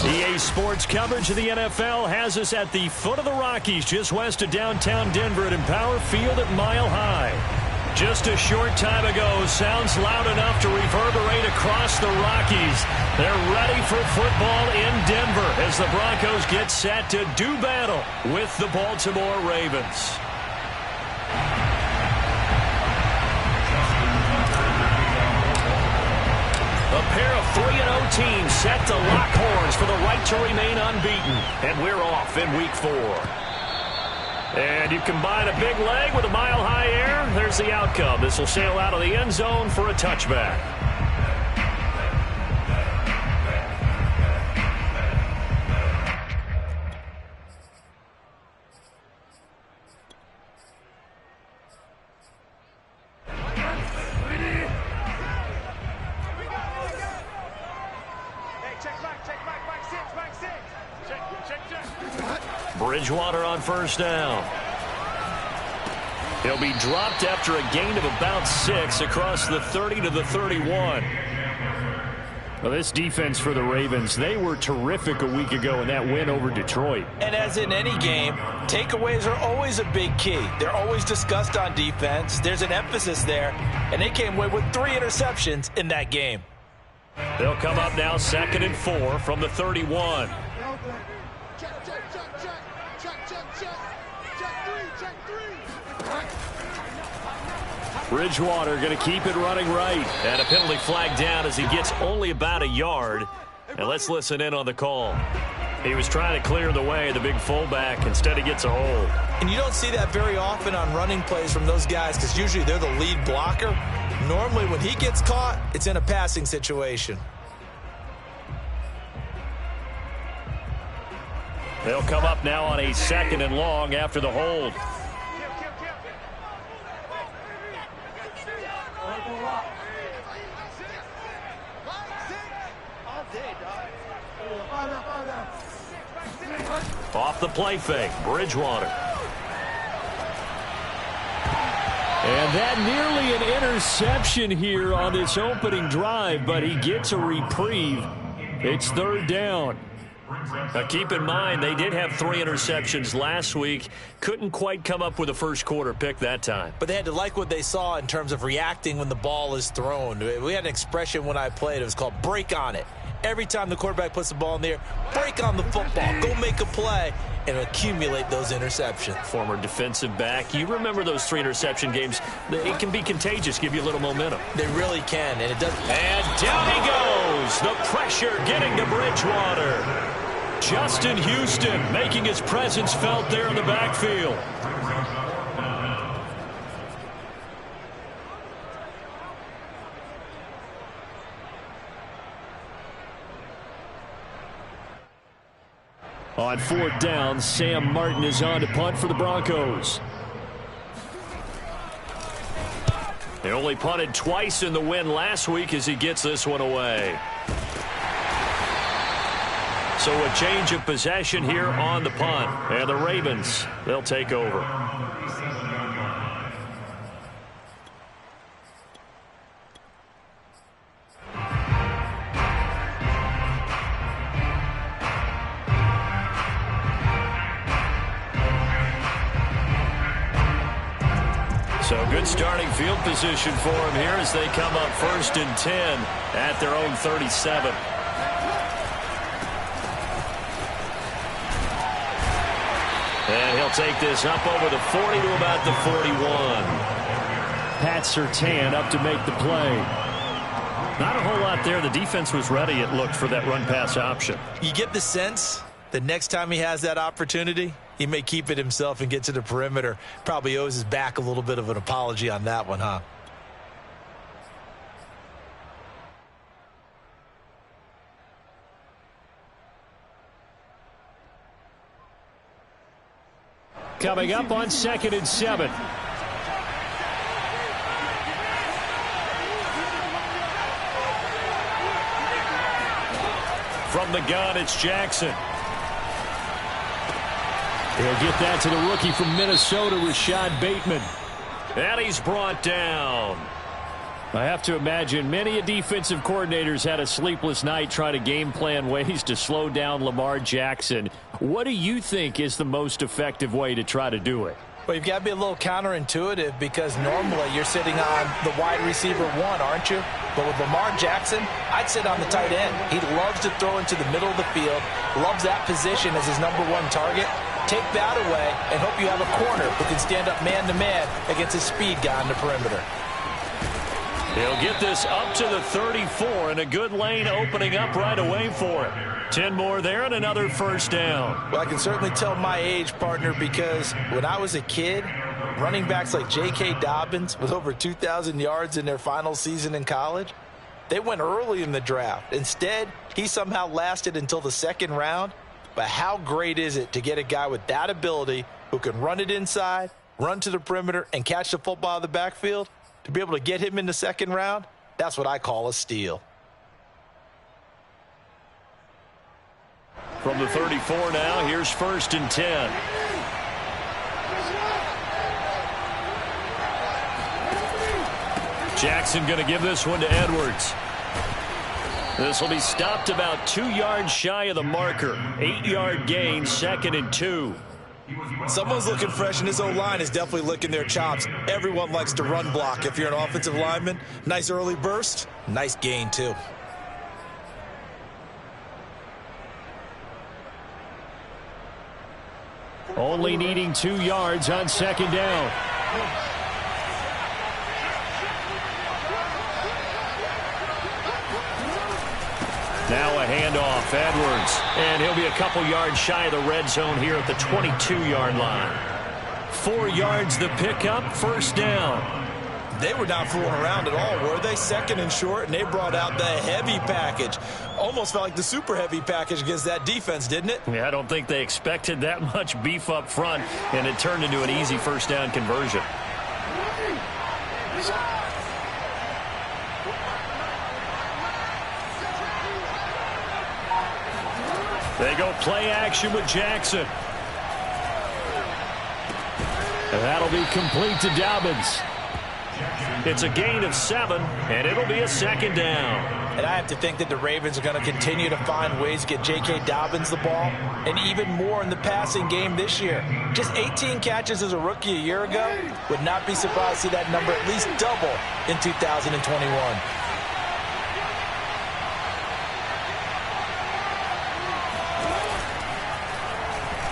EA Sports coverage of the NFL has us at the foot of the Rockies, just west of downtown Denver at Empower Field at Mile High. Just a short time ago, sounds loud enough to reverberate across the Rockies. They're ready for football in Denver as the Broncos get set to do battle with the Baltimore Ravens. A pair of 3-0 teams set to lock horns for the right to remain unbeaten. And we're off in Week 4. And you combine a big leg with a mile-high air, there's the outcome. This will sail out of the end zone for a touchback. Bridgewater on first down. He'll be dropped after a gain of about 6 across the 30 to the 31. Well, this defense for the Ravens, they were terrific a week ago in that win over Detroit. And as in any game, takeaways are always a big key. They're always discussed on defense. There's an emphasis there, and they came away with 3 interceptions in that game. They'll come up now 2nd and 4 from the 31. Bridgewater going to keep it running right. And a penalty flag down as he gets only about a yard. And let's listen in on the call. He was trying to clear the way, the big fullback. Instead, he gets a hold. And you don't see that very often on running plays from those guys because usually they're the lead blocker. Normally, when he gets caught, it's in a passing situation. They'll come up now on a 2nd and long after the hold. Off the play fake, Bridgewater. And that nearly an interception here on this opening drive, but he gets a reprieve. It's 3rd down. Now keep in mind, they did have 3 interceptions last week. Couldn't quite come up with a first quarter pick that time. But they had to like what they saw in terms of reacting when the ball is thrown. We had an expression when I played. It was called break on it. Every time the quarterback puts the ball in there, break on the football. Go make a play and accumulate those interceptions. Former defensive back. You remember those 3 interception games. It can be contagious, give you a little momentum. They really can, and it does. And down he goes. The pressure getting to Bridgewater. Justin Houston making his presence felt there in the backfield. On 4th down, Sam Martin is on to punt for the Broncos. They only punted twice in the win last week as he gets this one away. So a change of possession here on the punt. And the Ravens, they'll take over. So good starting field position for him here as they come up 1st and 10 at their own 37. And he'll take this up over the 40 to about the 41. Pat Surtain up to make the play. Not a whole lot there. The defense was ready, it looked, for that run-pass option. You get the sense that next time he has that opportunity, he may keep it himself and get to the perimeter. Probably owes his back a little bit of an apology on that one, huh? Coming up on 2nd and 7. From the gun, it's Jackson. He'll get that to the rookie from Minnesota, Rashad Bateman. And he's brought down. I have to imagine many defensive coordinators had a sleepless night trying to game plan ways to slow down Lamar Jackson. What do you think is the most effective way to try to do it? Well, you've got to be a little counterintuitive because normally you're sitting on the wide receiver one, aren't you? But with Lamar Jackson, I'd sit on the tight end. He loves to throw into the middle of the field, loves that position as his number one target. Take that away and hope you have a corner who can stand up man-to-man against a speed guy on the perimeter. He'll get this up to the 34, and a good lane opening up right away for him. 10 more there and another first down. Well, I can certainly tell my age, partner, because when I was a kid, running backs like J.K. Dobbins with over 2,000 yards in their final season in college, they went early in the draft. Instead, he somehow lasted until the second round. But how great is it to get a guy with that ability who can run it inside, run to the perimeter, and catch the football out of the backfield? To be able to get him in the second round, that's what I call a steal. From the 34 now, here's 1st and 10. Jackson going to give this one to Edwards. This will be stopped about 2 yards shy of the marker. 8-yard gain, 2nd and 2. Someone's looking fresh, and his O-line is definitely licking their chops. Everyone likes to run block. If you're an offensive lineman, nice early burst, nice gain too. Only needing 2 yards on 2nd down. Now a handoff, Edwards. And he'll be a couple yards shy of the red zone here at the 22-yard line. 4 yards the pickup, 1st down. They were not fooling around at all, were they? 2nd and short, and they brought out the heavy package. Almost felt like the super heavy package against that defense, didn't it? Yeah, I don't think they expected that much beef up front, and it turned into an easy 1st down conversion. They go play action with Jackson. And that'll be complete to Dobbins. It's a gain of 7, and it'll be a 2nd down. And I have to think that the Ravens are going to continue to find ways to get J.K. Dobbins the ball, and even more in the passing game this year. Just 18 catches as a rookie a year ago. Would not be surprised to see that number at least double in 2021.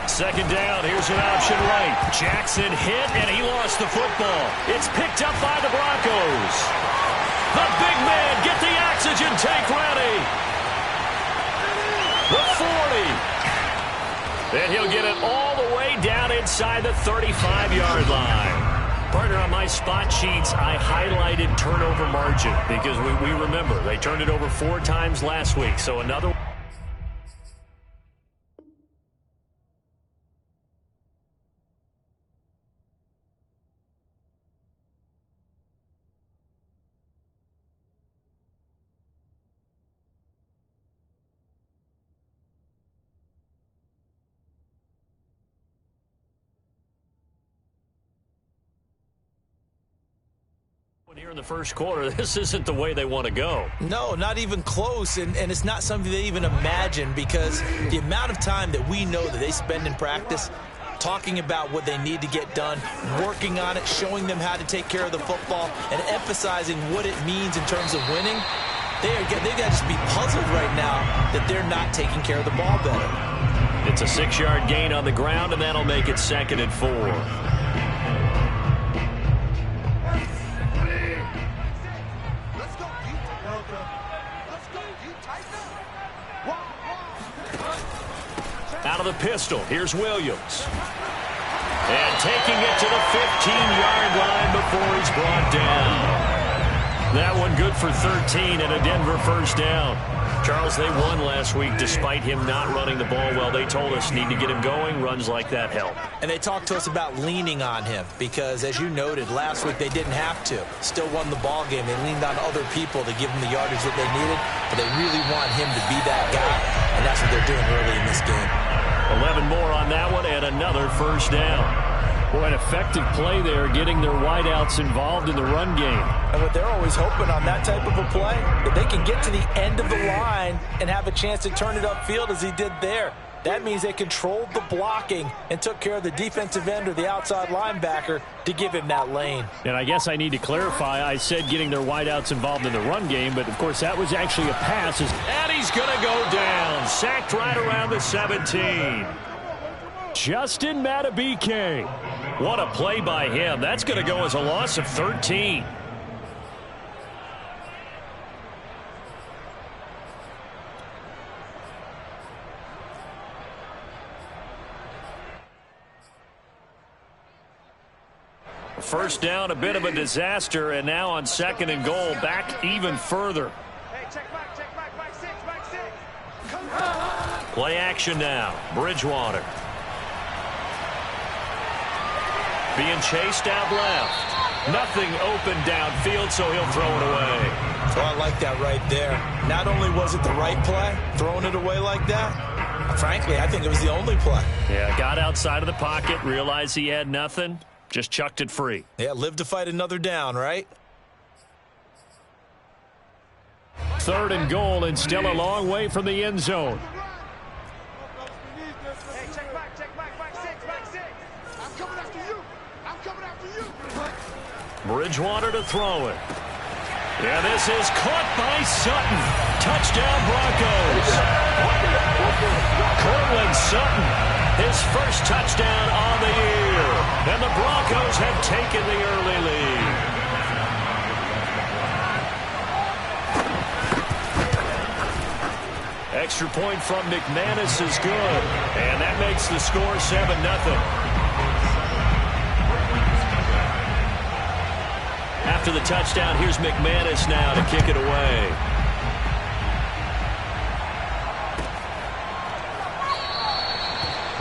Second down, here's an option right. Jackson hit, and he lost the football. It's picked up by the Broncos. The big man, get the oxygen tank ready. The 40. And he'll get it all the way down inside the 35-yard line. Partner, on my spot sheets, I highlighted turnover margin because we remember they turned it over 4 times last week. So another one. Here in the first quarter, this isn't the way they want to go. No, not even close, and it's not something they even imagine because the amount of time that we know that they spend in practice talking about what they need to get done, working on it, showing them how to take care of the football, and emphasizing what it means in terms of winning, they've got to just be puzzled right now that they're not taking care of the ball better. It's a 6-yard gain on the ground, and that'll make it 2nd and 4. Out of the pistol, here's Williams. And taking it to the 15-yard line before he's brought down. That one good for 13 and a Denver 1st down. Charles, they won last week despite him not running the ball well. They told us need to get him going. Runs like that help. And they talked to us about leaning on him because, as you noted, last week they didn't have to. Still won the ball game. They leaned on other people to give them the yardage that they needed, but they really want him to be that guy, and that's what they're doing early in this game. 11 more on that one and another 1st down. Boy, an effective play there, getting their wideouts involved in the run game. And what they're always hoping on that type of a play, that they can get to the end of the line and have a chance to turn it upfield as he did there. That means they controlled the blocking and took care of the defensive end or the outside linebacker to give him that lane. And I guess I need to clarify, I said getting their wideouts involved in the run game, but of course that was actually a pass. And he's going to go down, sacked right around the 17. Justin Madubuike. What a play by him. That's going to go as a loss of 13. First down, a bit of a disaster, and now on 2nd and goal, back even further. Hey, check back, six. Play action now. Bridgewater. Being chased out left. Nothing open downfield, so he'll throw it away. So I like that right there. Not only was it the right play, throwing it away like that, frankly, I think it was the only play. Yeah, got outside of the pocket, realized he had nothing, just chucked it free. Yeah, live to fight another down, right? 3rd and goal, and still a long way from the end zone. Hey, check back, six. I'm coming after you. Bridgewater to throw it. Yeah, this is caught by Sutton. Touchdown Broncos. Courtland Sutton, his first touchdown on the year. And the Broncos have taken the early lead. Extra point from McManus is good. And that makes the score 7-0. After the touchdown, here's McManus now to kick it away.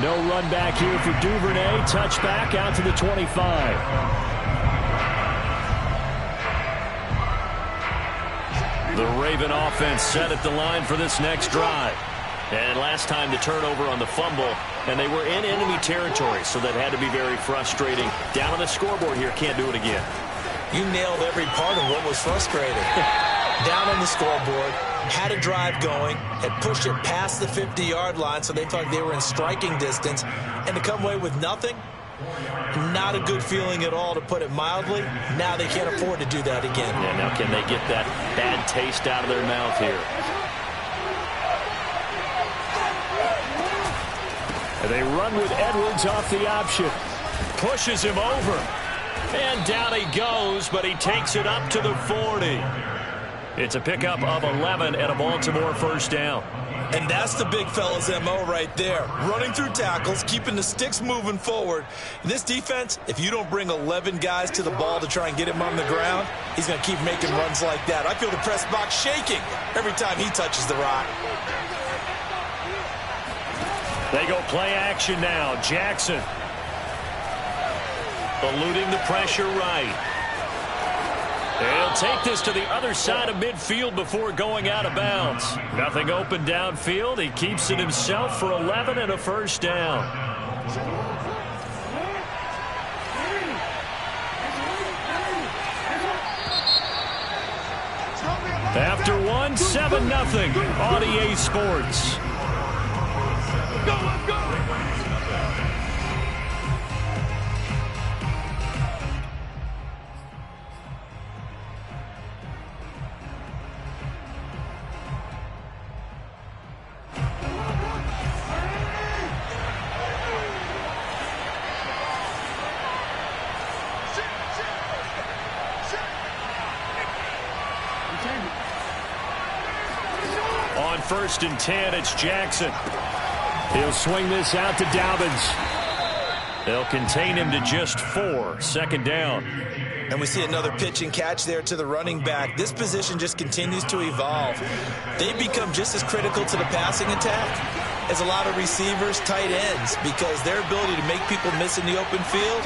No run back here for Duvernay. Touchback out to the 25. The Raven offense set at the line for this next drive. And last time the turnover on the fumble, and they were in enemy territory, so that had to be very frustrating. Down on the scoreboard here, can't do it again. You nailed every part of what was frustrating. Down on the scoreboard, had a drive going, had pushed it past the 50-yard line, so they thought they were in striking distance, and to come away with nothing, not a good feeling at all, to put it mildly. Now they can't afford to do that again. Yeah, now can they get that bad taste out of their mouth here? And they run with Edwards off the option. Pushes him over. And down he goes, but he takes it up to the 40. It's a pickup of 11 and a Baltimore first down. And that's the big fella's MO right there. Running through tackles, keeping the sticks moving forward. This defense, if you don't bring 11 guys to the ball to try and get him on the ground, he's going to keep making runs like that. I feel the press box shaking every time he touches the rock. They go play action now. Jackson eluding the pressure right. He'll take this to the other side of midfield before going out of bounds. Nothing open downfield. He keeps it himself for 11 and a first down. After one, 7-0 on EA Sports. On 1st and 10, it's Jackson. He'll swing this out to Dobbins. They'll contain him to just 4. 2nd down. And we see another pitch and catch there to the running back. This position just continues to evolve. They become just as critical to the passing attack as a lot of receivers, tight ends, because their ability to make people miss in the open field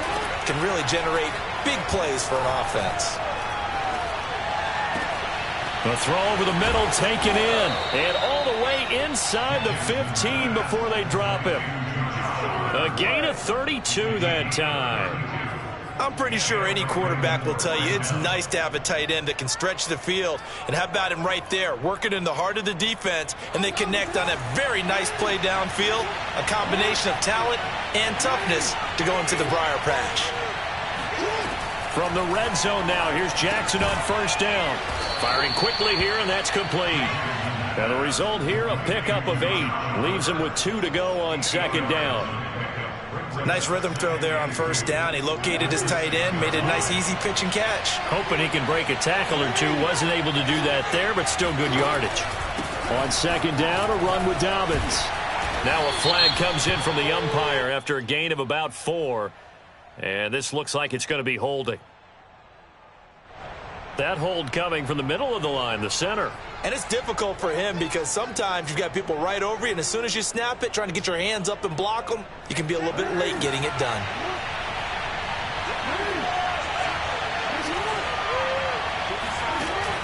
can really generate big plays for an offense. The throw over the middle taken in. And all the way inside the 15 before they drop him. A gain of 32 that time. I'm pretty sure any quarterback will tell you it's nice to have a tight end that can stretch the field. And how about him right there, working in the heart of the defense, and they connect on a very nice play downfield, a combination of talent and toughness to go into the briar patch. From the red zone now, here's Jackson on first down. Firing quickly here, and that's complete. And the result here, a pickup of 8. Leaves him with 2 to go on second down. Nice rhythm throw there on first down. He located his tight end, made a nice easy pitch and catch. Hoping he can break a tackle or two. Wasn't able to do that there, but still good yardage. On second down, a run with Dobbins. Now a flag comes in from the umpire after a gain of about 4. And this looks like it's going to be holding. That hold coming from the middle of the line, the center. And it's difficult for him because sometimes you've got people right over you, and as soon as you snap it, trying to get your hands up and block them, you can be a little bit late getting it done.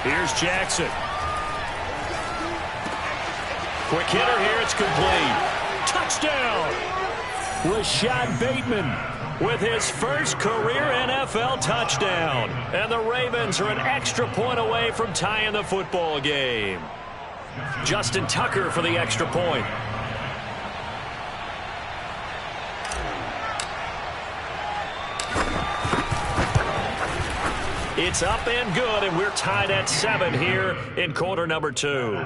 Here's Jackson. Quick hitter here, it's complete. Touchdown! Rashad Bateman with his first career NFL touchdown. And the Ravens are an extra point away from tying the football game. Justin Tucker for the extra point. It's up and good, and we're tied at 7 here in quarter number 2.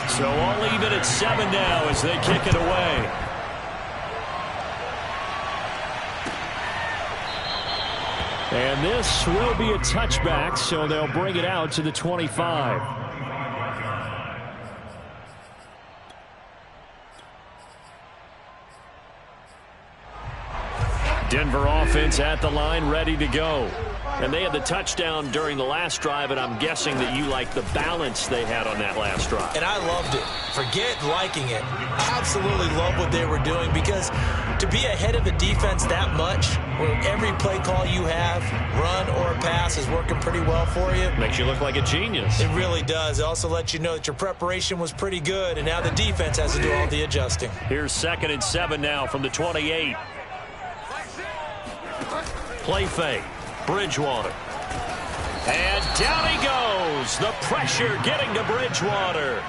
So all even at 7 now as they kick it away. And this will be a touchback, so they'll bring it out to the 25. Denver offense at the line, ready to go. And they had the touchdown during the last drive, and I'm guessing that you like the balance they had on that last drive. And I loved it. Forget liking it. I absolutely love what they were doing, because to be ahead of the defense that much, where every play call you have, run or pass, is working pretty well for you. Makes you look like a genius. It really does. It also lets you know that your preparation was pretty good, and now the defense has to do all the adjusting. Here's 2nd and 7 now from the 28. Play fake. Bridgewater. And down he goes. The pressure getting to Bridgewater.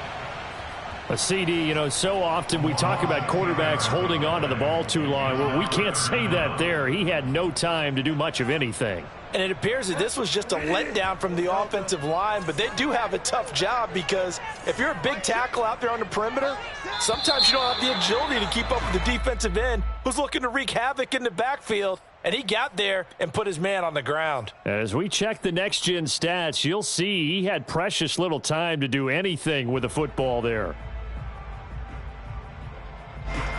A CD, you know, so often we talk about quarterbacks holding on to the ball too long. Well, we can't say that there. He had no time to do much of anything. And it appears that this was just a letdown from the offensive line, but they do have a tough job, because if you're a big tackle out there on the perimeter, sometimes you don't have the agility to keep up with the defensive end who's looking to wreak havoc in the backfield, and he got there and put his man on the ground. As we check the next-gen stats, you'll see he had precious little time to do anything with the football there.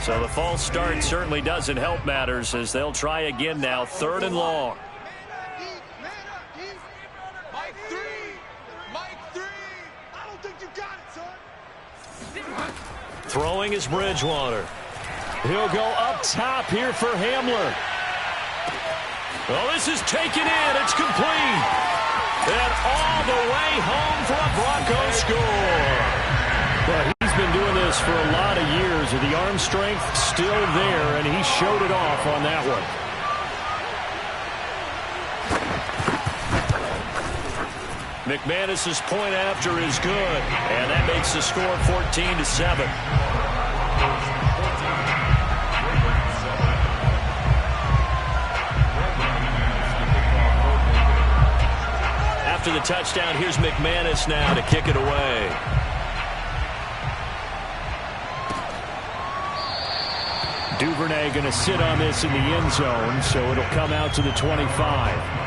So the false start certainly doesn't help matters, as they'll try again now, 3rd and long. Throwing is Bridgewater. He'll go up top here for Hamler. Well, this is taken in. It's complete. And all the way home for a Broncos score. Well, he's been doing this for a lot of years, with the arm strength still there, and he showed it off on that one. McManus's point after is good, and that makes the score 14-7. After the touchdown, here's McManus now to kick it away. Duvernay going to sit on this in the end zone, so it'll come out to the 25.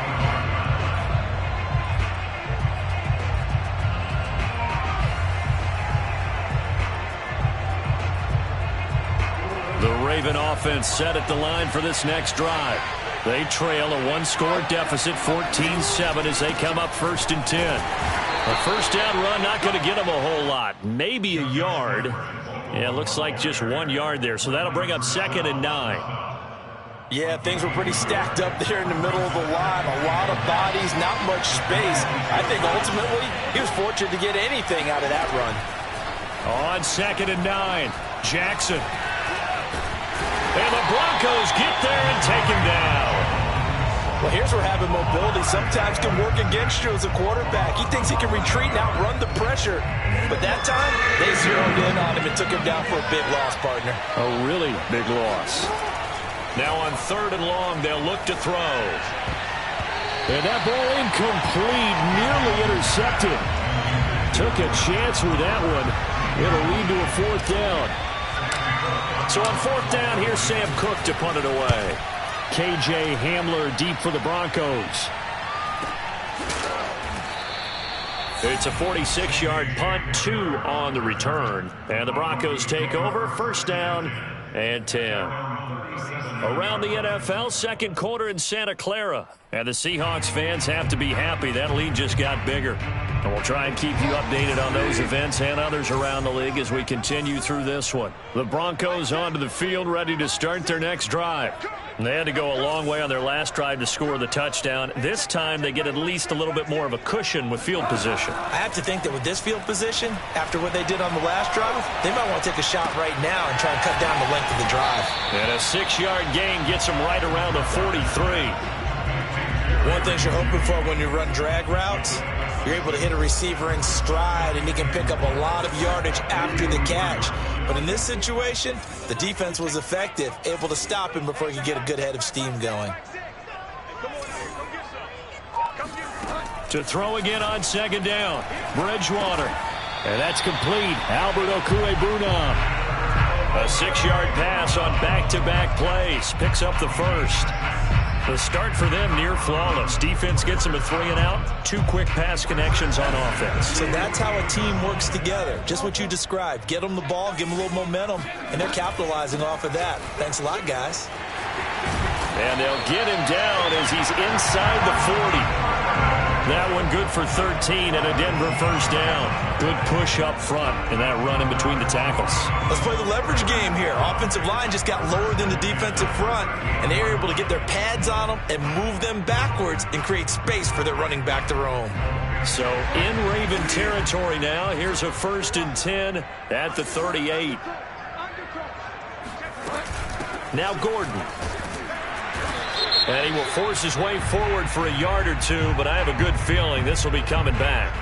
The Raven offense set at the line for this next drive. They trail a one-score deficit, 14-7, as they come up 1st and 10. A first down run, not going to get them a whole lot. Maybe a yard. Yeah, it looks like just 1 yard there, so that'll bring up 2nd and 9. Yeah, things were pretty stacked up there in the middle of the line. A lot of bodies, not much space. I think ultimately he was fortunate to get anything out of that run. On 2nd and 9, Jackson. And the Broncos get there and take him down. Well, here's where having mobility sometimes can work against you as a quarterback. He thinks he can retreat and outrun the pressure. But that time, they zeroed in on him and took him down for a big loss, partner. A really big loss. Now on 3rd and long, they'll look to throw. And that ball incomplete, nearly intercepted. Took a chance with that one. It'll lead to a 4th down. So on 4th down, here's Sam Cook to punt it away. K.J. Hamler deep for the Broncos. It's a 46-yard punt, 2 on the return. And the Broncos take over, 1st down and 10. Around the NFL, 2nd quarter in Santa Clara. And the Seahawks fans have to be happy. That lead just got bigger. And we'll try and keep you updated on those events and others around the league as we continue through this one. The Broncos onto the field, ready to start their next drive. And they had to go a long way on their last drive to score the touchdown. This time they get at least a little bit more of a cushion with field position. I have to think that with this field position, after what they did on the last drive, they might want to take a shot right now and try and cut down the length of the drive. And a 6-yard gain gets them right around the 43. One thing you're hoping for when you run drag routes, you're able to hit a receiver in stride, and he can pick up a lot of yardage after the catch. But in this situation, the defense was effective, able to stop him before he could get a good head of steam going. To throw again on 2nd down, Bridgewater. And that's complete. Albert Okwuegbunam. A 6-yard pass on back-to-back plays. Picks up the 1st. The start for them near flawless. Defense gets them a 3-and-out. 2 quick pass connections on offense. So that's how a team works together. Just what you described. Get them the ball, give them a little momentum, and they're capitalizing off of that. Thanks a lot, guys. And they'll get him down as he's inside the 40. That one good for 13 and a Denver 1st down. Good push up front and that run in between the tackles. Let's play the leverage game here. Offensive line just got lower than the defensive front, and they were able to get their pads on them and move them backwards and create space for their running back to roam. So in Raven territory now. Here's a 1st and 10 at the 38. Now Gordon. And he will force his way forward for a yard or 2, but I have a good feeling this will be coming back.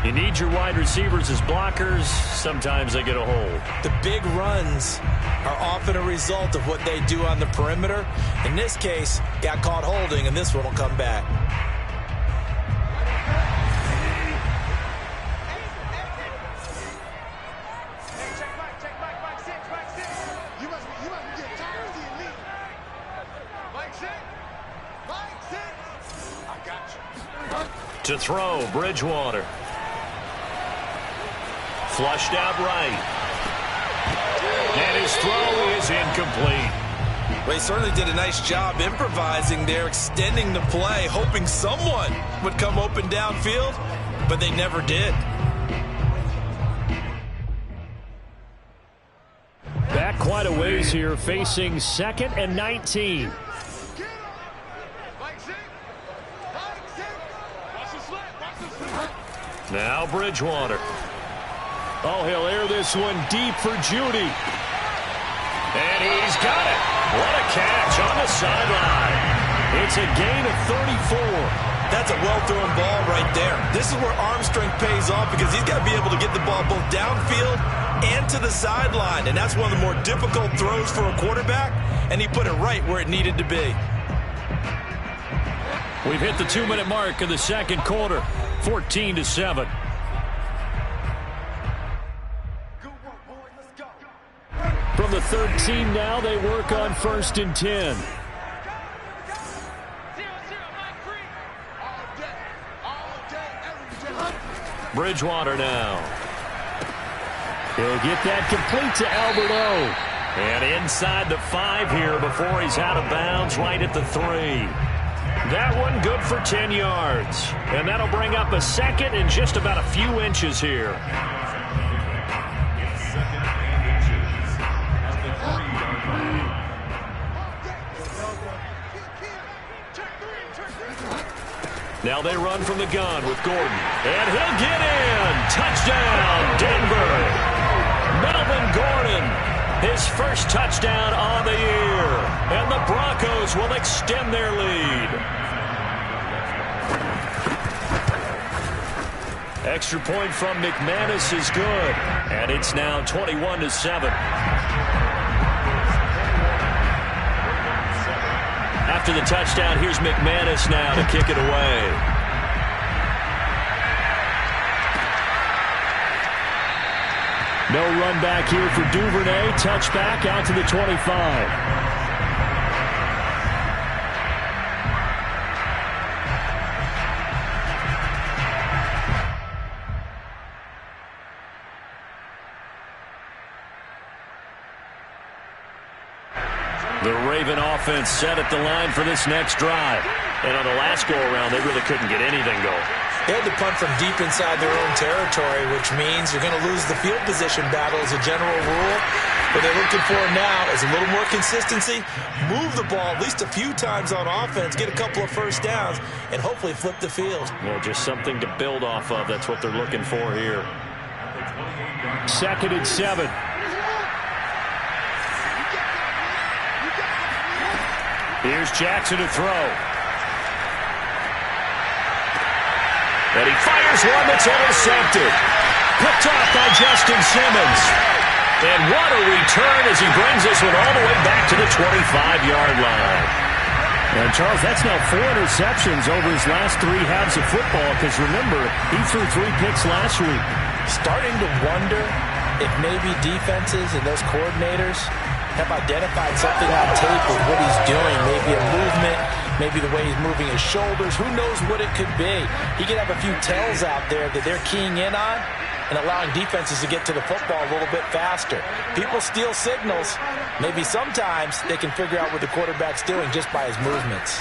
You need your wide receivers as blockers. Sometimes they get a hold. The big runs are often a result of what they do on the perimeter. In this case, got caught holding, and this one will come back. To throw, Bridgewater. Flushed out right. And his throw is incomplete. Well, he certainly did a nice job improvising there, extending the play, hoping someone would come open downfield, but they never did. Back quite a ways here, facing 2nd and 19. Now Bridgewater. Oh, he'll air this one deep for Judy. And he's got it. What a catch on the sideline. It's a gain of 34. That's a well-thrown ball right there. This is where arm strength pays off because he's got to be able to get the ball both downfield and to the sideline. And that's one of the more difficult throws for a quarterback, and he put it right where it needed to be. We've hit the 2-minute mark of the 2nd quarter. 14-7. From the 13 now, they work on 1st and 10. Bridgewater now. He'll get that complete to Albert O. And inside the 5 here before he's out of bounds right at the 3. That one good for 10 yards. And that'll bring up a 2nd and just about a few inches here. Now they run from the gun with Gordon. And he'll get in. Touchdown, Denver. his first touchdown on the year. And the Broncos will extend their lead. Extra point from McManus is good. And it's now 21-7. After the touchdown, here's McManus now to kick it away. No run back here for Duvernay. Touchback out to the 25. The Raven offense set at the line for this next drive. And on the last go-around, they really couldn't get anything going. They had to punt from deep inside their own territory, which means you're going to lose the field position battle as a general rule. What they're looking for now is a little more consistency, move the ball at least a few times on offense, get a couple of first downs, and hopefully flip the field. Yeah, just something to build off of. That's what they're looking for here. 2nd and 7. Here's Jackson to throw. And he fires one that's intercepted. Picked off by Justin Simmons. And what a return as he brings this one all the way back to the 25-yard line. And Charles, that's now 4 interceptions over his last 3 halves of football, because remember, he threw 3 picks last week. Starting to wonder if maybe defenses and those coordinators have identified something on tape with what he's doing. Maybe a movement, maybe the way he's moving his shoulders. Who knows what it could be? He could have a few tells out there that they're keying in on and allowing defenses to get to the football a little bit faster. People steal signals. Maybe sometimes they can figure out what the quarterback's doing just by his movements.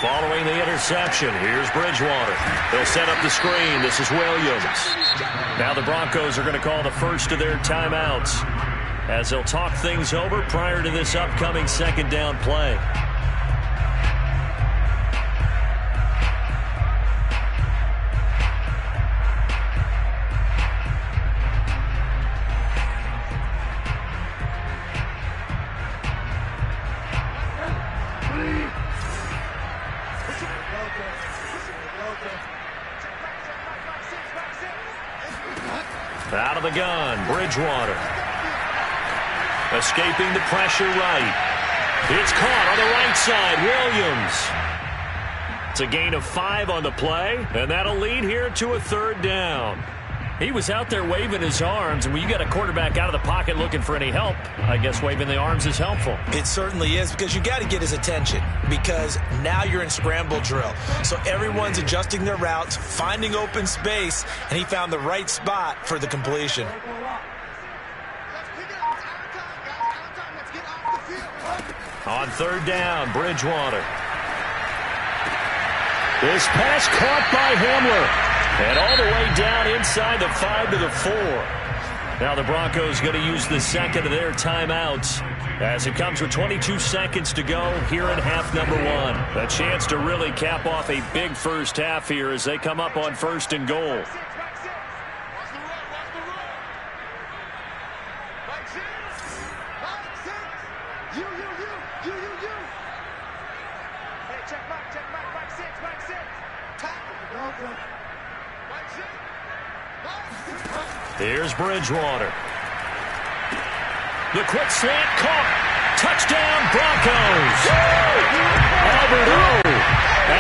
Following the interception, here's Bridgewater. They'll set up the screen. This is Williams. Now the Broncos are going to call the first of their timeouts, as they'll talk things over prior to this upcoming 2nd down play. Out of the gun, Bridgewater. Escaping the pressure right. It's caught on the right side. Williams. It's a gain of 5 on the play, and that'll lead here to a 3rd down. He was out there waving his arms, and when you got a quarterback out of the pocket looking for any help, I guess waving the arms is helpful. It certainly is, because you got to get his attention, because now you're in scramble drill. So everyone's adjusting their routes, finding open space, and he found the right spot for the completion. On 3rd down, Bridgewater. This pass caught by Hamler. And all the way down inside the 5 to the 4. Now the Broncos going to use the 2nd of their timeouts, as it comes with 22 seconds to go here in half number 1. A chance to really cap off a big first half here as they come up on 1st and goal. Here's Bridgewater. The quick slant caught. Touchdown, Broncos. Albert O,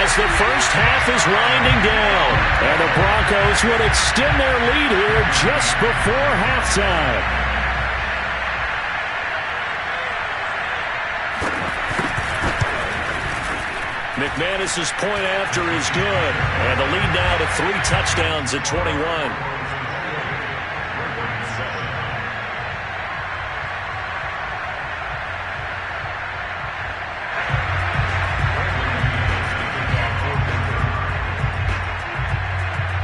as the first half is winding down. And the Broncos would extend their lead here just before halftime. McManus's point after is good. And the lead now to 3 touchdowns at 21.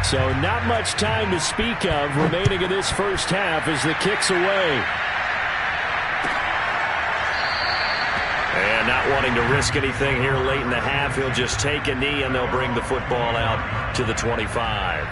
So not much time to speak of remaining in this first half as the kick's away. And not wanting to risk anything here late in the half, he'll just take a knee and they'll bring the football out to the 25.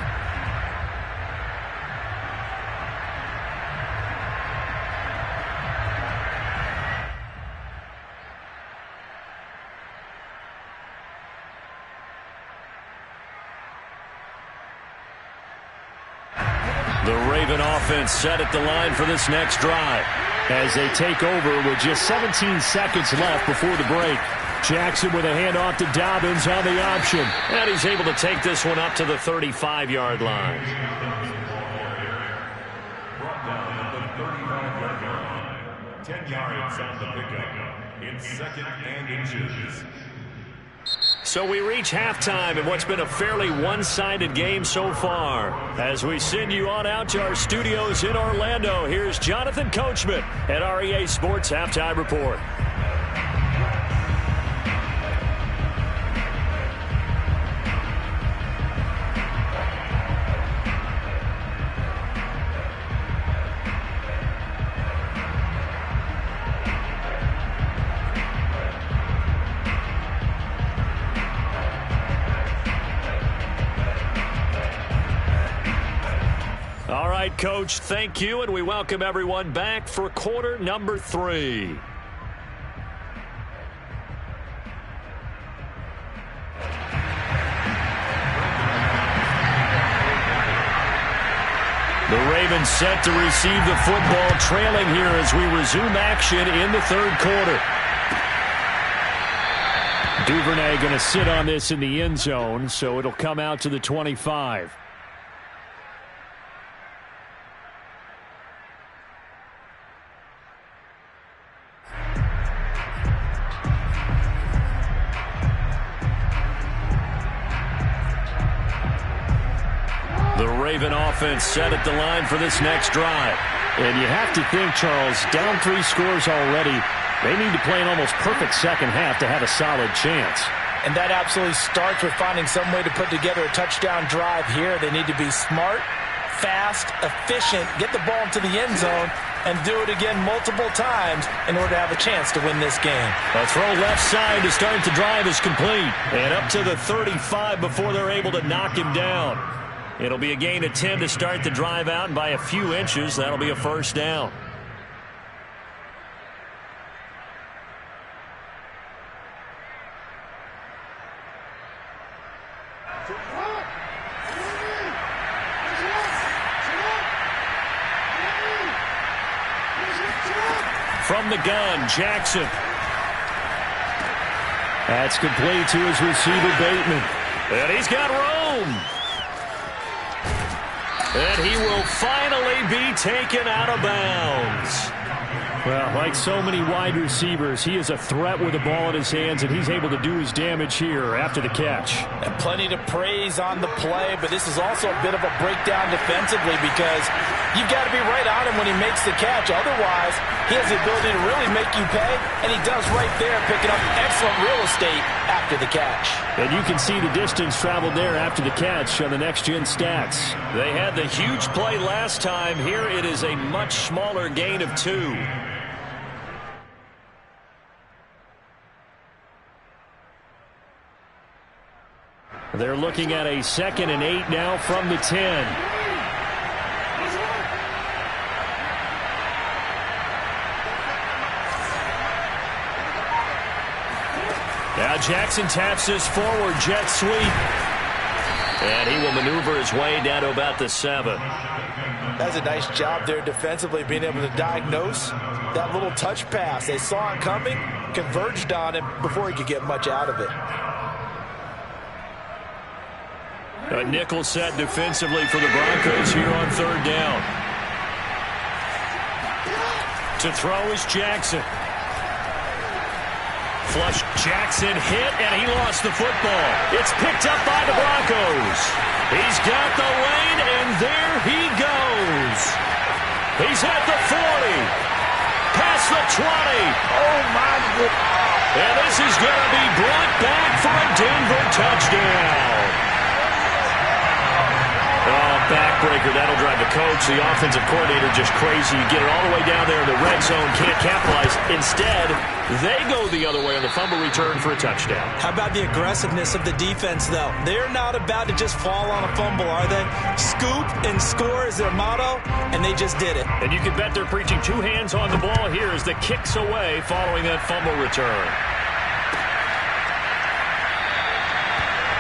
The Raven offense set at the line for this next drive as they take over with just 17 seconds left before the break. Jackson with a handoff to Dobbins on the option. And he's able to take this one up to the 35-yard line. Brought down at the 35-yard line. 10 yards on the pickup. In 2nd and inches. So we reach halftime in what's been a fairly one-sided game so far. As we send you on out to our studios in Orlando, here's Jonathan Coachman at REA Sports Halftime Report. All right, Coach, thank you, and we welcome everyone back for quarter number 3. The Ravens set to receive the football, trailing here as we resume action in the 3rd quarter. Duvernay going to sit on this in the end zone, so it'll come out to the 25. The Raven offense set at the line for this next drive. And you have to think, Charles, down 3 scores already. They need to play an almost perfect second half to have a solid chance. And that absolutely starts with finding some way to put together a touchdown drive here. They need to be smart, fast, efficient, get the ball into the end zone, and do it again multiple times in order to have a chance to win this game. A throw left side to start the drive is complete. And up to the 35 before they're able to knock him down. It'll be a gain of 10 to start the drive out, and by a few inches, that'll be a first down. From the gun, Jackson. That's complete to his receiver, Bateman. And he's got room. And he will finally be taken out of bounds. Well, like so many wide receivers, he is a threat with the ball in his hands, and he's able to do his damage here after the catch. And plenty to praise on the play, but this is also a bit of a breakdown defensively because you've got to be right on him when he makes the catch. Otherwise, he has the ability to really make you pay, and he does right there, picking up excellent real estate after the catch. And you can see the distance traveled there after the catch on the next-gen stats. They had the huge play last time. Here it is a much smaller gain of 2. They're looking at a 2nd and 8 now from the 10. Now Jackson taps this forward jet sweep. And he will maneuver his way down to about the 7. That's a nice job there defensively, being able to diagnose that little touch pass. They saw it coming, converged on him before he could get much out of it. A nickel set defensively for the Broncos here on 3rd down. To throw is Jackson. Flush Jackson hit, and he lost the football. It's picked up by the Broncos. He's got the lane, and there he goes. He's at the 40. Past the 20. Oh, my goodness. And this is going to be brought back for a Denver touchdown. Backbreaker, that'll drive the coach, the offensive coordinator, just crazy. You get it all the way down there in the red zone, can't capitalize. Instead, they go the other way on the fumble return for a touchdown. How about the aggressiveness of the defense, though? They're not about to just fall on a fumble, are they? Scoop and score is their motto, and they just did it. And you can bet they're preaching 2 hands on the ball here as the kick's away following that fumble return.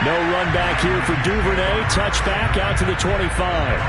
No run back here for Duvernay. Touchback out to the 25.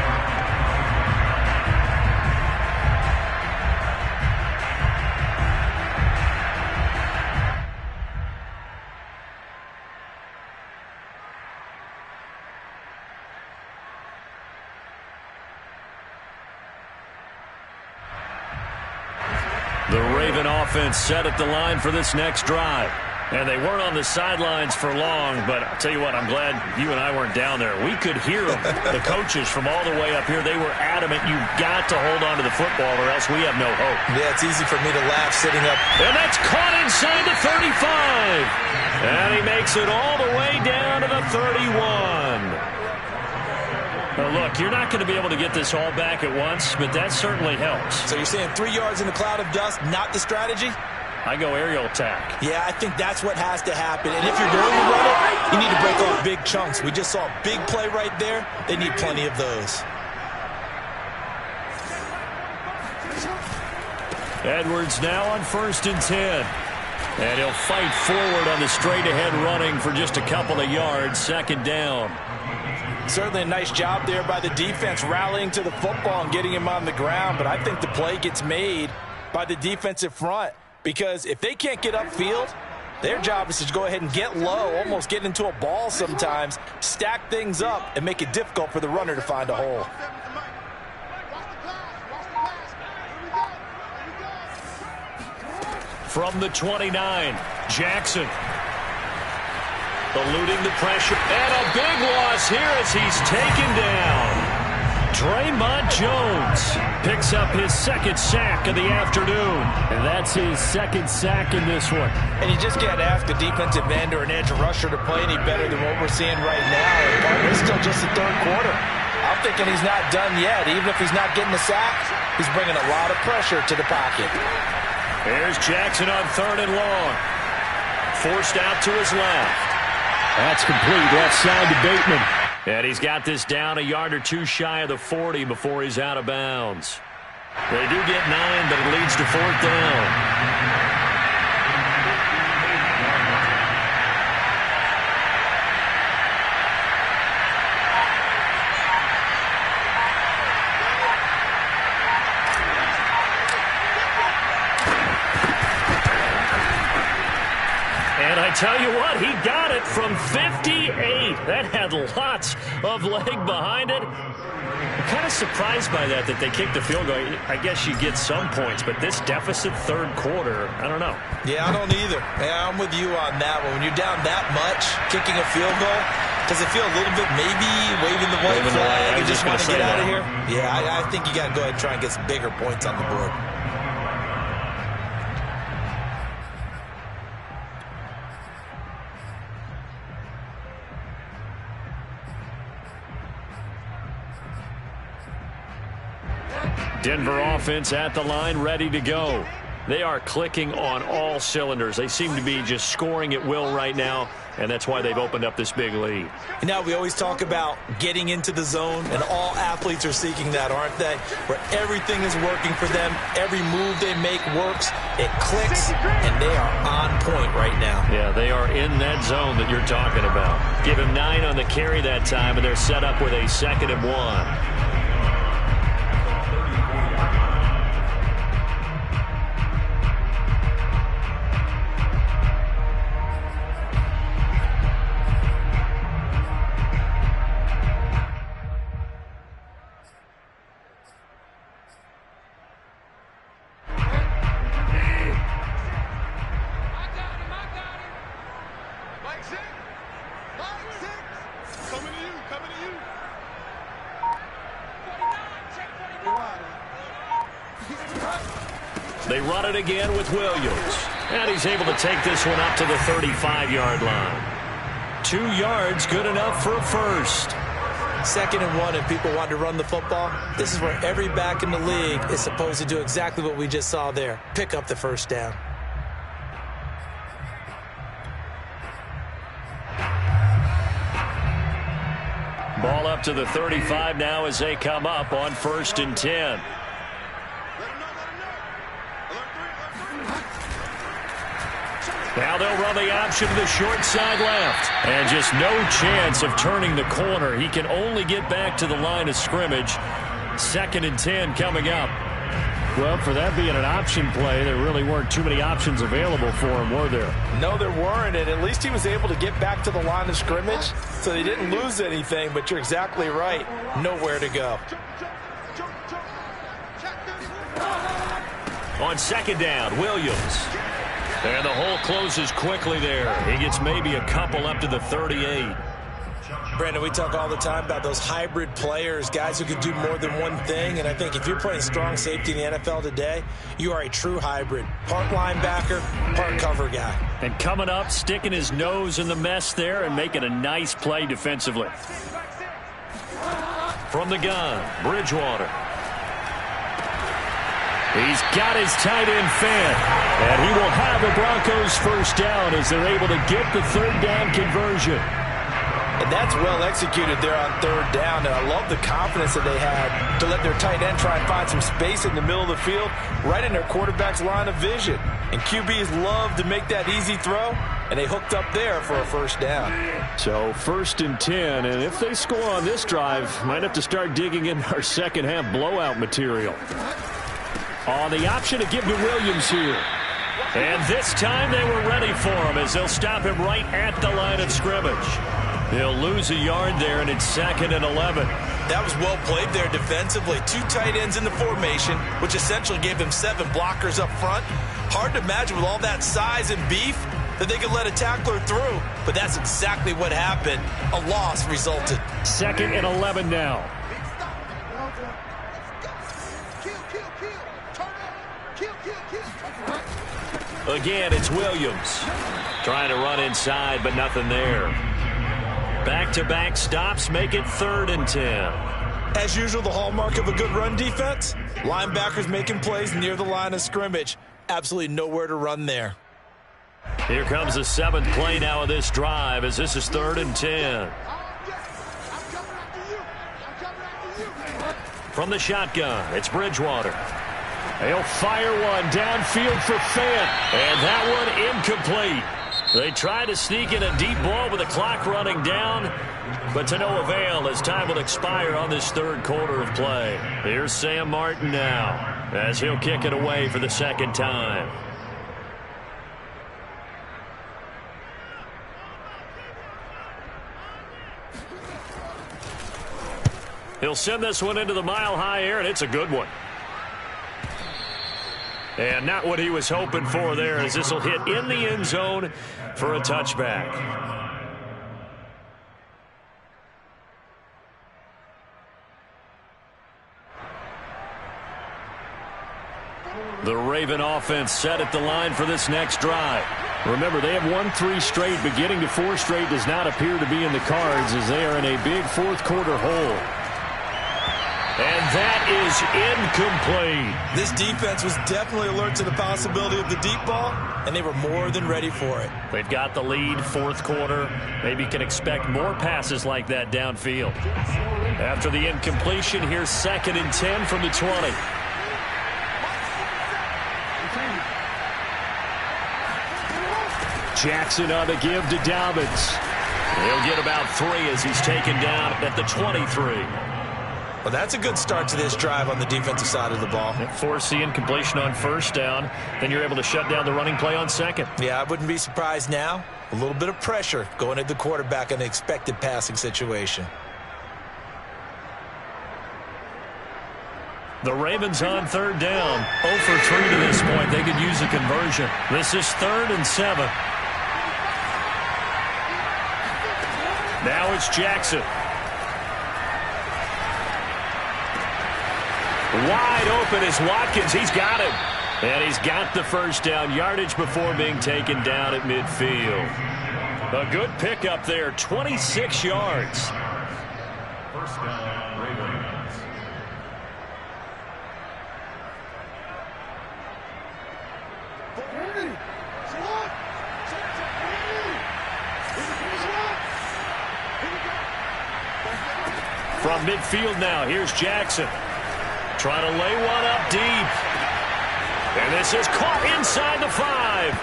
The Raven offense set at the line for this next drive. And they weren't on the sidelines for long, but I'll tell you what, I'm glad you and I weren't down there. We could hear them. The coaches from all the way up here, they were adamant, you've got to hold on to the football or else we have no hope. Yeah, it's easy for me to laugh sitting up. And that's caught inside the 35. And he makes it all the way down to the 31. Now look, you're not going to be able to get this all back at once, but that certainly helps. So you're saying 3 yards in a cloud of dust, not the strategy? I go aerial attack. Yeah, I think that's what has to happen. And if you're going to run it, you need to break off big chunks. We just saw a big play right there. They need plenty of those. Edwards now on 1st and 10. And he'll fight forward on the straight-ahead running for just a couple of yards. 2nd down. Certainly a nice job there by the defense rallying to the football and getting him on the ground. But I think the play gets made by the defensive front. Because if they can't get upfield, their job is to go ahead and get low, almost get into a ball sometimes, stack things up, and make it difficult for the runner to find a hole. From the 29, Jackson. Eluding the pressure. And a big loss here as he's taken down. Draymond Jones picks up his 2nd sack of the afternoon. And that's his 2nd sack in this one. And you just can't ask a defensive end or an edge rusher to play any better than what we're seeing right now. It's still just the 3rd quarter. I'm thinking he's not done yet. Even if he's not getting the sack, he's bringing a lot of pressure to the pocket. There's Jackson on 3rd and long. Forced out to his left. That's complete. Left side to Bateman. And he's got this down a yard or 2 shy of the 40 before he's out of bounds. They do get 9, but it leads to 4th down. I tell you what, he got it from 58. That had lots of leg behind it. I'm kind of surprised by that they kicked the field goal. I guess you get some points, but this deficit 3rd quarter, I don't know. Yeah, I don't either. Yeah, I'm with you on that one. When you're down that much, kicking a field goal, does it feel a little bit maybe waving the white flag and just want to get out of here? Yeah, I think you got to go ahead and try and get some bigger points on the board. Denver offense at the line, ready to go. They are clicking on all cylinders. They seem to be just scoring at will right now, and that's why they've opened up this big lead. Now, we always talk about getting into the zone, and all athletes are seeking that, aren't they? Where everything is working for them. Every move they make works. It clicks, and they are on point right now. Yeah, they are in that zone that you're talking about. Give him 9 on the carry that time, and they're set up with a 2nd and 1. They run it again with Williams. And he's able to take this one up to the 35-yard line. 2 yards, good enough for a first. 2nd and 1, if people want to run the football, this is where every back in the league is supposed to do exactly what we just saw there. Pick up the first down. Ball up to the 35 now as they come up on 1st and 10. Now they'll run the option to the short side left. And just no chance of turning the corner. He can only get back to the line of scrimmage. 2nd and 10 coming up. Well, for that being an option play, there really weren't too many options available for him, were there? No, there weren't, and at least he was able to get back to the line of scrimmage, so they didn't lose anything, but you're exactly right. Nowhere to go. On second down, Williams. And the hole closes quickly there. He gets maybe a couple up to the 38. Brandon, we talk all the time about those hybrid players, guys who can do more than one thing. And I think if you're playing strong safety in the NFL today, you are a true hybrid. Part linebacker, part cover guy. And coming up, sticking his nose in the mess there and making a nice play defensively. From the gun, Bridgewater. He's got his tight end fed. And he will have the Broncos first down as they're able to get the third down conversion. And that's well executed there on third down. And I love the confidence that they had to let their tight end try and find some space in the middle of the field, right in their quarterback's line of vision. And QBs love to make that easy throw, and they hooked up there for a first down. So 1st and 10, and if they score on this drive, might have to start digging in our second half blowout material. On the option to give to Williams here. And this time they were ready for him as they'll stop him right at the line of scrimmage. They'll lose a yard there, and it's 2nd and 11. That was well played there defensively. 2 tight ends in the formation, which essentially gave them 7 blockers up front. Hard to imagine with all that size and beef that they could let a tackler through, but that's exactly what happened. A loss resulted. 2nd and 11 now. Again, it's Williams. Trying to run inside, but nothing there. Back-to-back stops make it 3rd and 10. As usual, the hallmark of a good run defense, linebackers making plays near the line of scrimmage. Absolutely nowhere to run there. Here comes the 7th play now of this drive as this is 3rd and 10. From the shotgun, it's Bridgewater. He'll fire one downfield for Fant, and that one incomplete. They try to sneak in a deep ball with the clock running down, but to no avail as time will expire on this 3rd quarter of play. Here's Sam Martin now as he'll kick it away for the 2nd time. He'll send this one into the mile-high air, and it's a good one. And not what he was hoping for there, as this will hit in the end zone for a touchback. The Raven offense set at the line for this next drive. Remember, they have won 3 straight, but getting to 4 straight does not appear to be in the cards as they are in a big 4th quarter hole. And that is incomplete. This defense was definitely alert to the possibility of the deep ball, and they were more than ready for it. They've got the lead, 4th quarter. Maybe can expect more passes like that downfield. After the incompletion, here's 2nd and 10 from the 20. Jackson on the give to Dobbins. He'll get about 3 as he's taken down at the 23. Well, that's a good start to this drive on the defensive side of the ball. Force the incompletion on 1st down. Then you're able to shut down the running play on 2nd. Yeah, I wouldn't be surprised now. A little bit of pressure going at the quarterback in an expected passing situation. The Ravens on 3rd down. 0 for 3 to this point. They could use a conversion. This is 3rd and 7. Now it's Jackson. Wide open is Watkins. He's got him. And he's got the first down yardage before being taken down at midfield. A good pickup there, 26 yards. First down, Ravens. From midfield now, here's Jackson. Trying to lay one up deep. And this is caught inside the 5.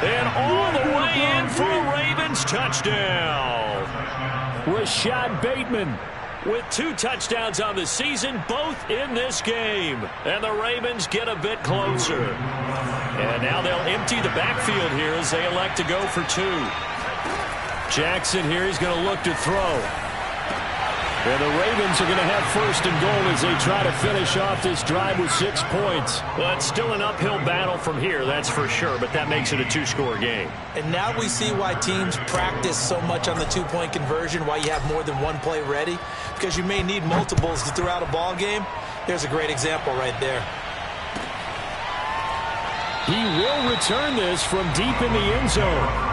And all the way in for a Ravens touchdown. Rashad Bateman with 2 touchdowns on the season, both in this game. And the Ravens get a bit closer. And now they'll empty the backfield here as they elect to go for 2. Jackson here, he's going to look to throw. And the Ravens are going to have first and goal as they try to finish off this drive with 6 points. Well, it's still an uphill battle from here, that's for sure, but that makes it a 2-score game. And now we see why teams practice so much on the 2-point conversion, why you have more than one play ready, because you may need multiples to throw out a ball game. Here's a great example right there. He will return this from deep in the end zone.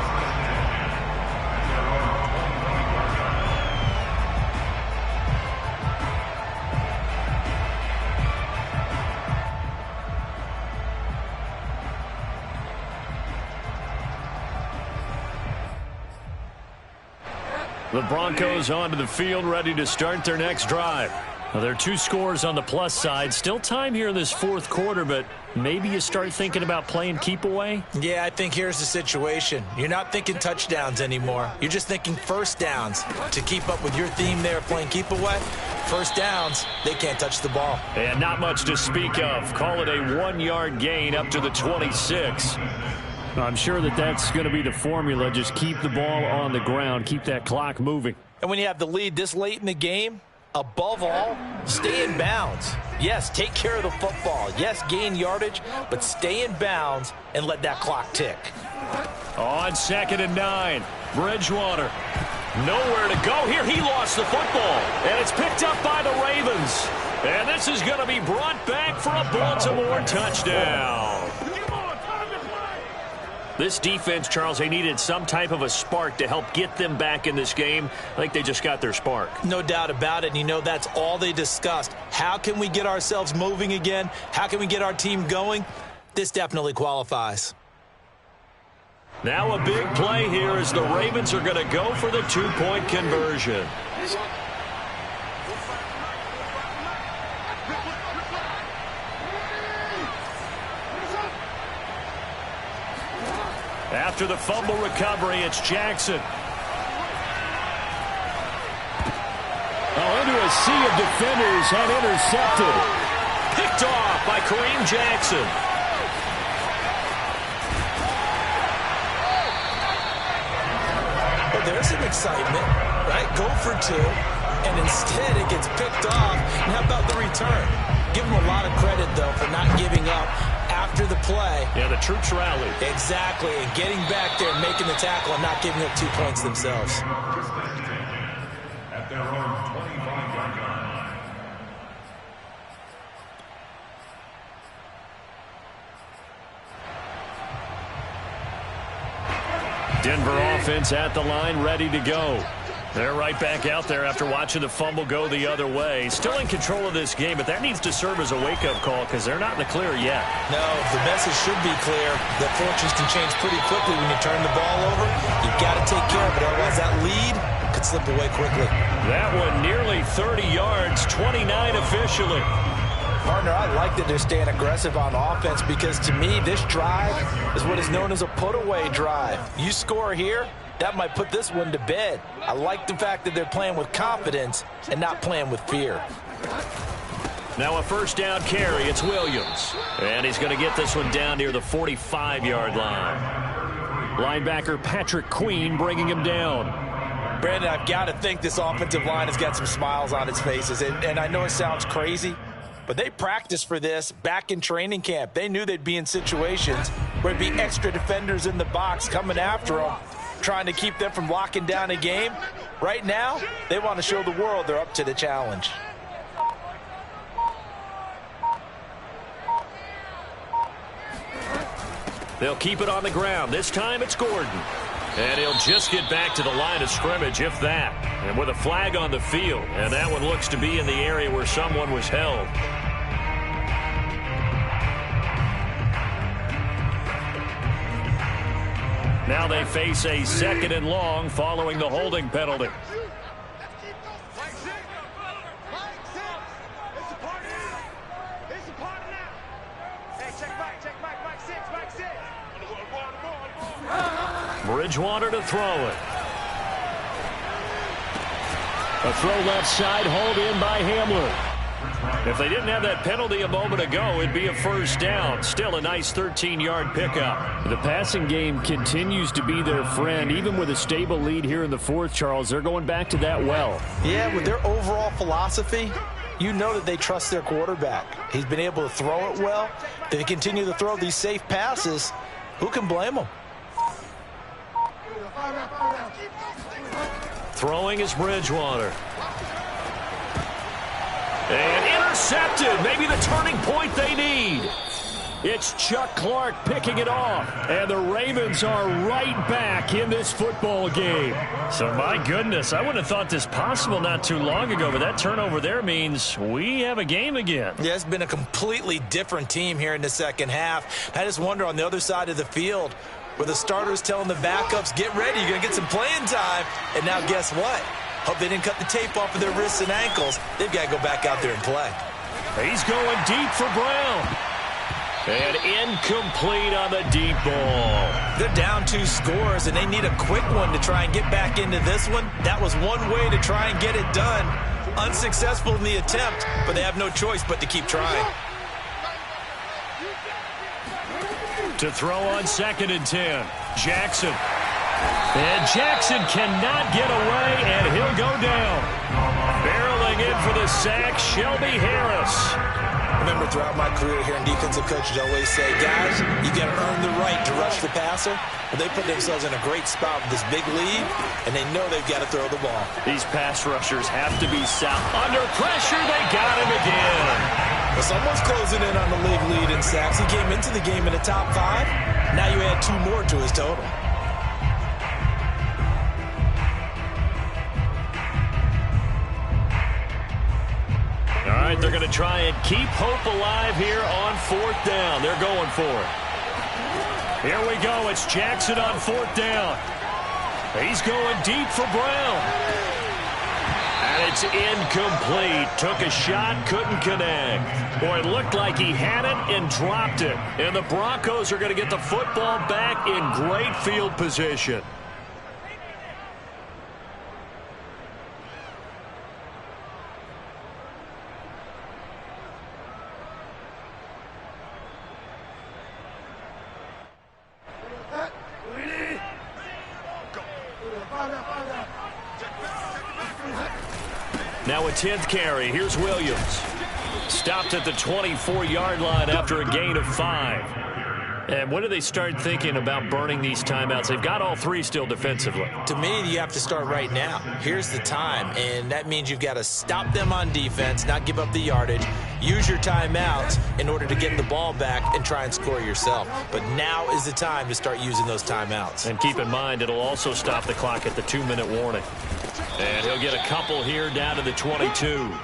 The Broncos onto the field, ready to start their next drive. Now, there are 2 scores on the plus side. Still time here in this 4th quarter, but maybe you start thinking about playing keep away? Yeah, I think here's the situation. You're not thinking touchdowns anymore. You're just thinking first downs. To keep up with your theme there, playing keep away, first downs, they can't touch the ball. And not much to speak of. Call it a 1-yard gain up to the 26. I'm sure that's going to be the formula. Just keep the ball on the ground. Keep that clock moving. And when you have the lead this late in the game, above all, stay in bounds. Yes, take care of the football. Yes, gain yardage, but stay in bounds and let that clock tick. On 2nd and 9, Bridgewater. Nowhere to go here. He lost the football, and it's picked up by the Ravens. And this is going to be brought back for a Baltimore touchdown. This defense, Charles, they needed some type of a spark to help get them back in this game. I think they just got their spark. No doubt about it. And you know, that's all they discussed. How can we get ourselves moving again? How can we get our team going? This definitely qualifies. Now a big play here as the Ravens are going to go for the 2-point conversion. After the fumble recovery, it's Jackson. Into a sea of defenders and intercepted. Picked off by Kareem Jackson. Well, there's some excitement, right? Go for 2, and instead it gets picked off. And how about the return? Give them a lot of credit, though, for not giving up after the play. Yeah, the troops rallied. Exactly, and getting back there, making the tackle, and not giving up 2 points themselves. At their own 25-yard line. Denver offense at the line, ready to go. They're right back out there after watching the fumble go the other way. Still in control of this game, but that needs to serve as a wake-up call because they're not in the clear yet. No, the message should be clear that fortunes can change pretty quickly when you turn the ball over. You've got to take care of it, otherwise that lead could slip away quickly. That one nearly 30 yards, 29 officially. Partner, I like that they're staying aggressive on offense because to me, this drive is what is known as a put-away drive. You score here, that might put this one to bed. I like the fact that they're playing with confidence and not playing with fear. Now a first down carry. It's Williams. And he's going to get this one down near the 45-yard line. Linebacker Patrick Queen bringing him down. Brandon, I've got to think this offensive line has got some smiles on its faces. And I know it sounds crazy, but they practiced for this back in training camp. They knew they'd be in situations where there'd be extra defenders in the box coming after them, trying to keep them from locking down a game. Right now, they want to show the world they're up to the challenge. They'll keep it on the ground. This time it's Gordon. And he'll just get back to the line of scrimmage, if that. And with a flag on the field. And that one looks to be in the area where someone was held. Now they face a 2nd and long following the holding penalty. Bridgewater to throw it. A throw left side, hauled in by Hamler. If they didn't have that penalty a moment ago, it'd be a first down. Still a nice 13-yard pickup. The passing game continues to be their friend. Even with a stable lead here in the fourth, Charles, they're going back to that well. Yeah, with their overall philosophy, you know that they trust their quarterback. He's been able to throw it well. They continue to throw these safe passes. Who can blame them? Throwing is Bridgewater. And intercepted. Maybe the turning point they need. It's Chuck Clark picking it off. And the Ravens are right back in this football game. So, my goodness, I wouldn't have thought this possible not too long ago, but that turnover there means we have a game again. Yeah, it's been a completely different team here in the second half. I just wonder on the other side of the field where the starters telling the backups, get ready, you're going to get some playing time. And now guess what? Hope they didn't cut the tape off of their wrists and ankles. They've got to go back out there and play. He's going deep for Brown. And incomplete on the deep ball. They're down 2 scores, and they need a quick one to try and get back into this one. That was one way to try and get it done. Unsuccessful in the attempt, but they have no choice but to keep trying. To throw on 2nd and 10. Jackson. And Jackson cannot get away, and he'll go down. Barreling in for the sack, Shelby Harris. Remember, throughout my career here in defensive coaches, I always say, guys, you got to earn the right to rush the passer. Well, they put themselves in a great spot with this big lead, and they know they've got to throw the ball. These pass rushers have to be sound. Under pressure, they got him again. Well, someone's closing in on the league lead in sacks. He came into the game in the top 5. Now you add 2 more to his total. All right, they're going to try and keep hope alive here on 4th down. They're going for it. Here we go. It's Jackson on 4th down. He's going deep for Brown. And it's incomplete. Took a shot, couldn't connect. Boy, it looked like he had it and dropped it. And the Broncos are going to get the football back in great field position. Now a 10th carry. Here's Williams. Stopped at the 24-yard line after a gain of 5. And when do they start thinking about burning these timeouts? They've got all 3 still defensively. To me, you have to start right now. Here's the time, and that means you've got to stop them on defense, not give up the yardage, use your timeouts in order to get the ball back and try and score yourself. But now is the time to start using those timeouts. And keep in mind, it'll also stop the clock at the 2-minute warning. And he'll get a couple here down to the 22.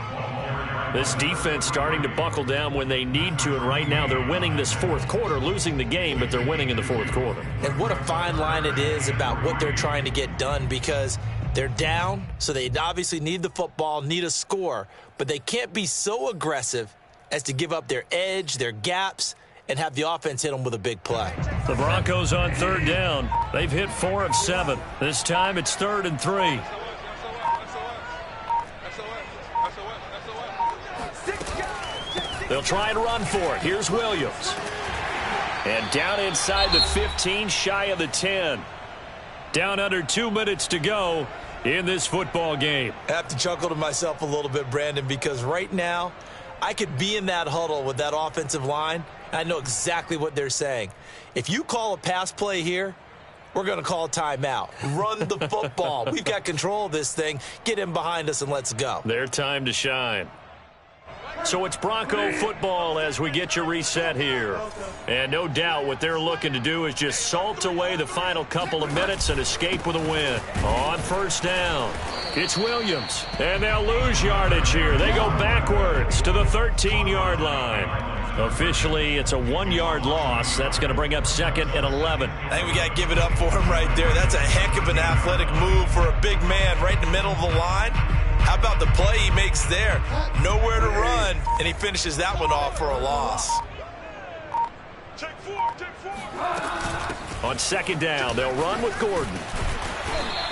This defense starting to buckle down when they need to, and right now they're winning this 4th quarter, losing the game, but they're winning in the 4th quarter. And what a fine line it is about what they're trying to get done, because they're down, so they obviously need the football, need a score, but they can't be so aggressive as to give up their edge, their gaps, and have the offense hit them with a big play. The Broncos on 3rd down. They've hit 4 of 7. This time it's 3rd and 3. They'll try and run for it. Here's Williams. And down inside the 15, shy of the 10. Down under 2 minutes to go in this football game. I have to chuckle to myself a little bit, Brandon, because right now I could be in that huddle with that offensive line. I know exactly what they're saying. If you call a pass play here, we're going to call a timeout. Run the football. We've got control of this thing. Get in behind us and let's go. Their time to shine. So it's Bronco football as we get you reset here. And no doubt what they're looking to do is just salt away the final couple of minutes and escape with a win. On 1st down, it's Williams. And they'll lose yardage here. They go backwards to the 13-yard line. Officially, it's a 1-yard loss. That's going to bring up 2nd and 11. I think we got to give it up for him right there. That's a heck of an athletic move for a big man right in the middle of the line. How about the play he makes there? Nowhere to run, and he finishes that one off for a loss. On 2nd down, they'll run with Gordon.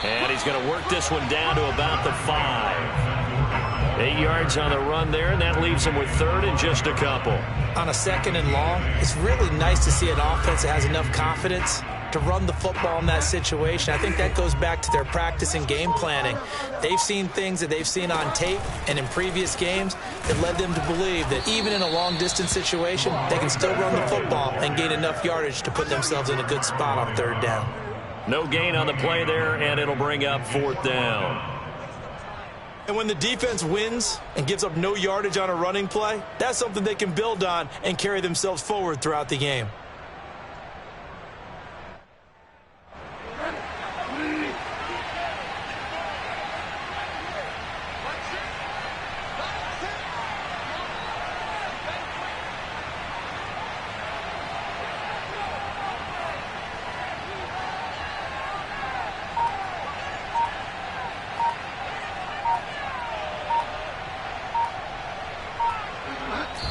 And he's going to work this one down to about the 5. 8 yards on the run there, and that leaves them with third and just a couple. On a 2nd and long, it's really nice to see an offense that has enough confidence to run the football in that situation. I think that goes back to their practice and game planning. They've seen things that they've seen on tape and in previous games that led them to believe that even in a long-distance situation, they can still run the football and gain enough yardage to put themselves in a good spot on 3rd down. No gain on the play there, and it'll bring up 4th down. And when the defense wins and gives up no yardage on a running play, that's something they can build on and carry themselves forward throughout the game.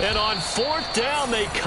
And on 4th down, they